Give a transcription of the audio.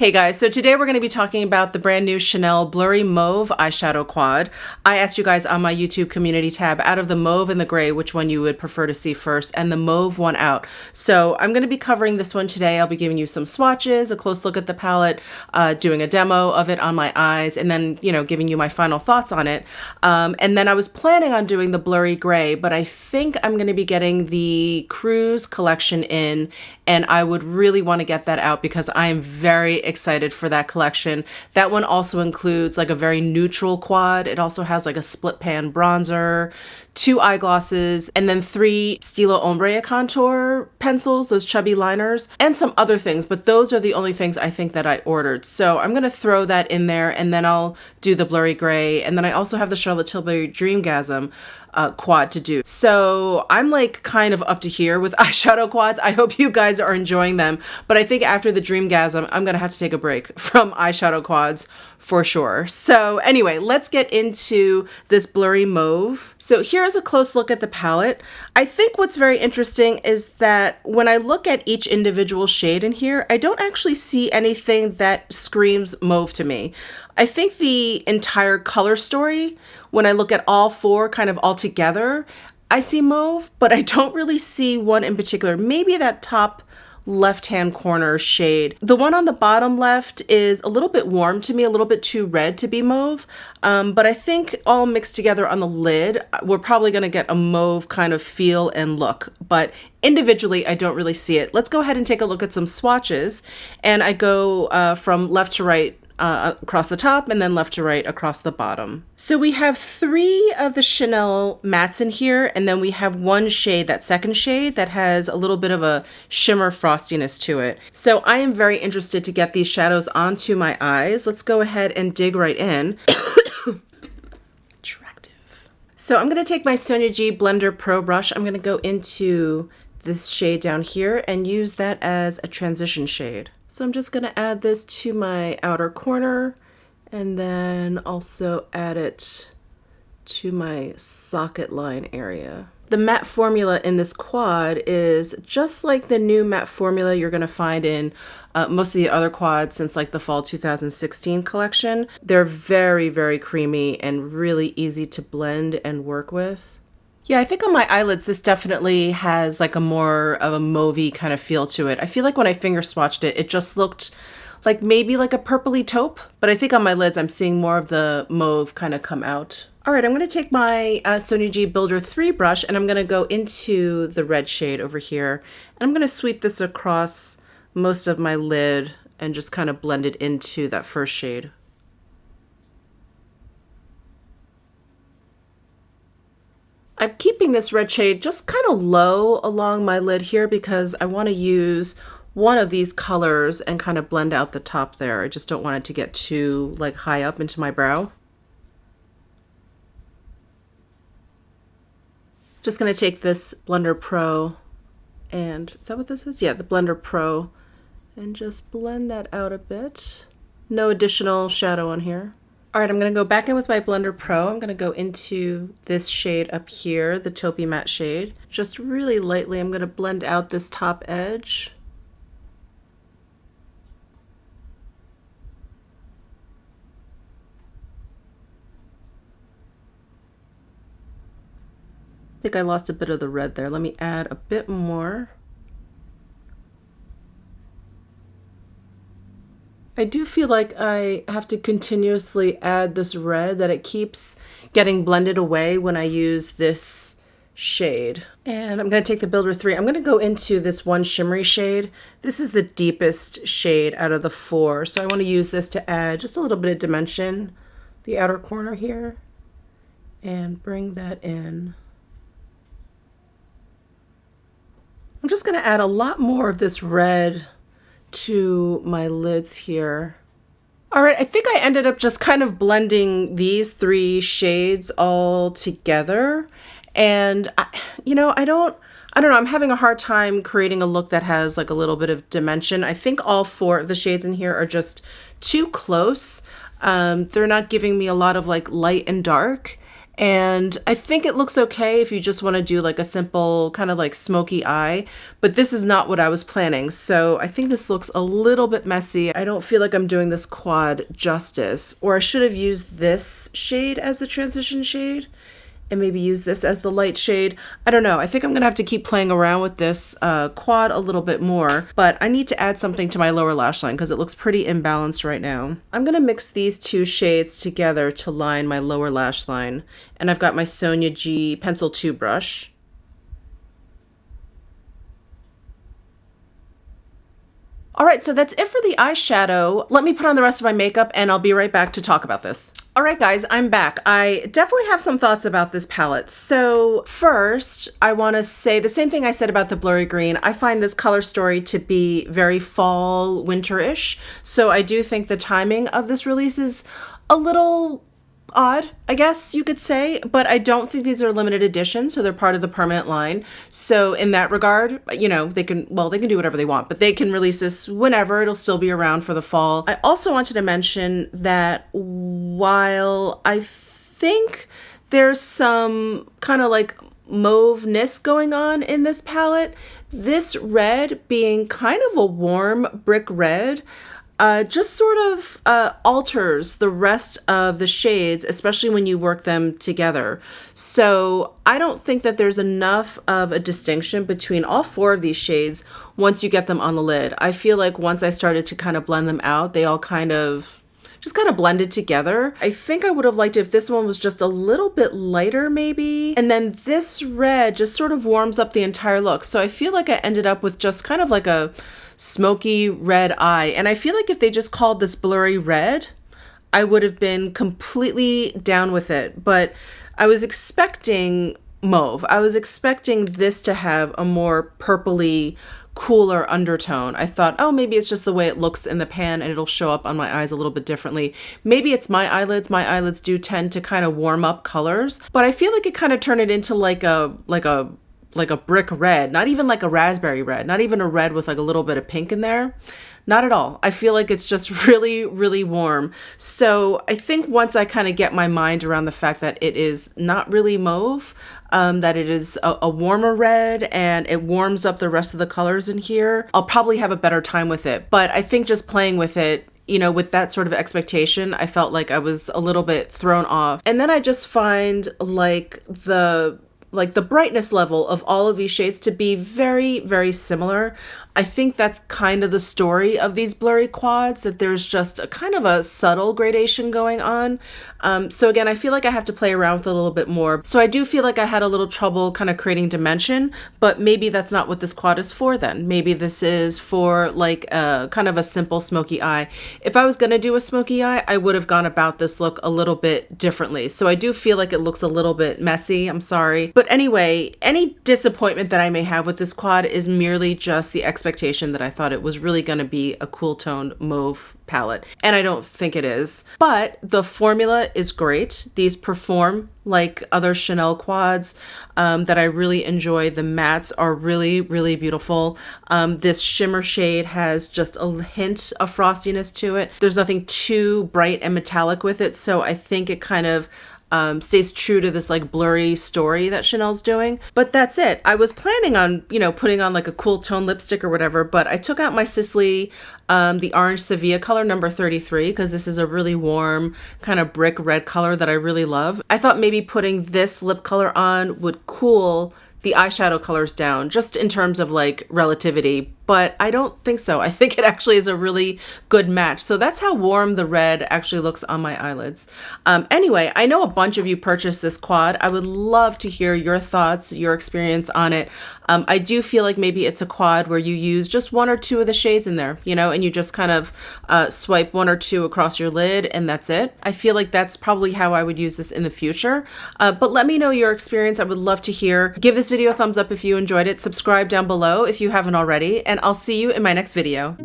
Hey guys, so today we're going to be talking about the brand new Chanel Blurry Mauve Eyeshadow Quad. I asked you guys on my YouTube community tab, out of the mauve and the gray, which one you would prefer to see first, and the mauve won out. So I'm going to be covering this one today. I'll be giving you some swatches, a close look at the palette, doing a demo of it on my eyes, and then, giving you my final thoughts on it. And then I was planning on doing the blurry gray, but I think I'm going to be getting the Cruise collection in, and I would really want to get that out because I am very excited for that collection. That one also includes like a very neutral quad. It also has like a split pan bronzer, 2 eyeglosses, and then 3 Stilo Ombre contour pencils, those chubby liners, and some other things, but those are the only things I think that I ordered. So I'm going to throw that in there, and then I'll do the blurry gray, and then I also have the Charlotte Tilbury Dreamgasm quad to do. So I'm like kind of up to here with eyeshadow quads. I hope you guys are enjoying them, but I think after the Dreamgasm, I'm gonna have to take a break from eyeshadow quads for sure. So anyway, let's get into this blurry mauve. So here's a close look at the palette. I think what's very interesting is that when I look at each individual shade in here, I don't actually see anything that screams mauve to me. I think the entire color story, when I look at all 4 kind of all together, I see mauve, but I don't really see one in particular. Maybe that top left-hand corner shade. The one on the bottom left is a little bit warm to me, a little bit too red to be mauve, but I think all mixed together on the lid, we're probably going to get a mauve kind of feel and look, but individually, I don't really see it. Let's go ahead and take a look at some swatches, and I go from left to right across the top and then left to right across the bottom. So we have 3 of the Chanel mattes in here, and then we have one shade, that second shade, that has a little bit of a shimmer frostiness to it. So I am very interested to get these shadows onto my eyes. Let's go ahead and dig right in. Attractive. So I'm going to take my Sonia G Blender Pro brush. I'm going to go into this shade down here and use that as a transition shade. So I'm just going to add this to my outer corner and then also add it to my socket line area. The matte formula in this quad is just like the new matte formula you're going to find in most of the other quads since like the fall 2016 collection. They're very, very creamy and really easy to blend and work with. Yeah, I think on my eyelids, this definitely has like a more of a mauvey kind of feel to it. I feel like when I finger swatched it, it just looked like maybe like a purpley taupe, but I think on my lids, I'm seeing more of the mauve kind of come out. All right, I'm going to take my Sonia G Builder 3 brush, and I'm going to go into the red shade over here, and I'm going to sweep this across most of my lid and just kind of blend it into that first shade. I'm keeping this red shade just kind of low along my lid here because I want to use one of these colors and kind of blend out the top there. I just don't want it to get too like high up into my brow. Just going to take this Blender Pro, and is that what this is? Yeah, the Blender Pro, and just blend that out a bit. No additional shadow on here. All right, I'm going to go back in with my Blender Pro. I'm going to go into this shade up here, the taupey matte shade. Just really lightly, I'm going to blend out this top edge. I think I lost a bit of the red there. Let me add a bit more. I do feel like I have to continuously add this red, that it keeps getting blended away when I use this shade. And I'm going to take the Builder 3. I'm going to go into this one shimmery shade. This is the deepest shade out of the 4. So I want to use this to add just a little bit of dimension, the outer corner here, and bring that in. I'm just going to add a lot more of this red to my lids here. All right, I think I ended up just kind of blending these 3 shades all together. And I don't know, I'm having a hard time creating a look that has like a little bit of dimension. I think all 4 of the shades in here are just too close. They're not giving me a lot of like light and dark. And I think it looks okay if you just want to do like a simple kind of like smoky eye, but this is not what I was planning. So I think this looks a little bit messy. I don't feel like I'm doing this quad justice, or I should have used this shade as the transition shade and maybe use this as the light shade. I don't know. I think I'm gonna have to keep playing around with this quad a little bit more, but I need to add something to my lower lash line because it looks pretty imbalanced right now. I'm gonna mix these two shades together to line my lower lash line. And I've got my Sonia G Pencil 2 brush. All right, so that's it for the eyeshadow. Let me put on the rest of my makeup and I'll be right back to talk about this. All right, guys, I'm back. I definitely have some thoughts about this palette. So first, I want to say the same thing I said about the Blurry Green. I find this color story to be very fall, winter-ish. So I do think the timing of this release is a little odd, I guess you could say, but I don't think these are limited editions, so they're part of the permanent line. So in that regard, you know, they can do whatever they want, but they can release this whenever. It'll still be around for the fall. I also wanted to mention that while I think there's some kind of like mauve-ness going on in this palette, this red being kind of a warm brick red, just sort of alters the rest of the shades, especially when you work them together. So I don't think that there's enough of a distinction between all four of these shades once you get them on the lid. I feel like once I started to kind of blend them out, they all just kind of blended together. I think I would have liked it if this one was just a little bit lighter maybe. And then this red just sort of warms up the entire look. So I feel like I ended up with just kind of like a smoky red eye. And I feel like if they just called this Blurry Red, I would have been completely down with it. But I was expecting mauve. I was expecting this to have a more purpley, cooler undertone. I thought, oh, maybe it's just the way it looks in the pan and it'll show up on my eyes a little bit differently. Maybe it's my eyelids. My eyelids do tend to kind of warm up colors, but I feel like it kind of turned it into like a brick red, not even like a raspberry red, not even a red with like a little bit of pink in there. Not at all. I feel like it's just really, really warm. So I think once I kind of get my mind around the fact that it is not really mauve, that it is a warmer red and it warms up the rest of the colors in here, I'll probably have a better time with it. But I think just playing with it, you know, with that sort of expectation, I felt like I was a little bit thrown off. And then I just find like the brightness level of all of these shades to be very, very similar. I think that's kind of the story of these blurry quads, that there's just a kind of a subtle gradation going on. So again, I feel like I have to play around with it a little bit more. So I do feel like I had a little trouble kind of creating dimension, but maybe that's not what this quad is for then. Maybe this is for like a kind of a simple smoky eye. If I was going to do a smoky eye, I would have gone about this look a little bit differently. So I do feel like it looks a little bit messy. I'm sorry. But anyway, any disappointment that I may have with this quad is merely just the expectation that I thought it was really going to be a cool toned mauve palette, and I don't think it is. But the formula is great. These perform like other Chanel quads that I really enjoy. The mattes are really, really beautiful. This shimmer shade has just a hint of frostiness to it. There's nothing too bright and metallic with it, so I think it kind of stays true to this like blurry story that Chanel's doing. But that's it. I was planning on, you know, putting on like a cool tone lipstick or whatever, but I took out my Sisley, the Orange Sevilla color number 33, because this is a really warm kind of brick red color that I really love. I thought maybe putting this lip color on would cool the eyeshadow colors down, just in terms of like relativity, but I don't think so. I think it actually is a really good match. So that's how warm the red actually looks on my eyelids. Anyway, I know a bunch of you purchased this quad. I would love to hear your thoughts, your experience on it. I do feel like maybe it's a quad where you use just one or two of the shades in there, you know, and you just kind of swipe one or two across your lid and that's it. I feel like that's probably how I would use this in the future. But let me know your experience. I would love to hear. Give this video a thumbs up if you enjoyed it. Subscribe down below if you haven't already, and I'll see you in my next video.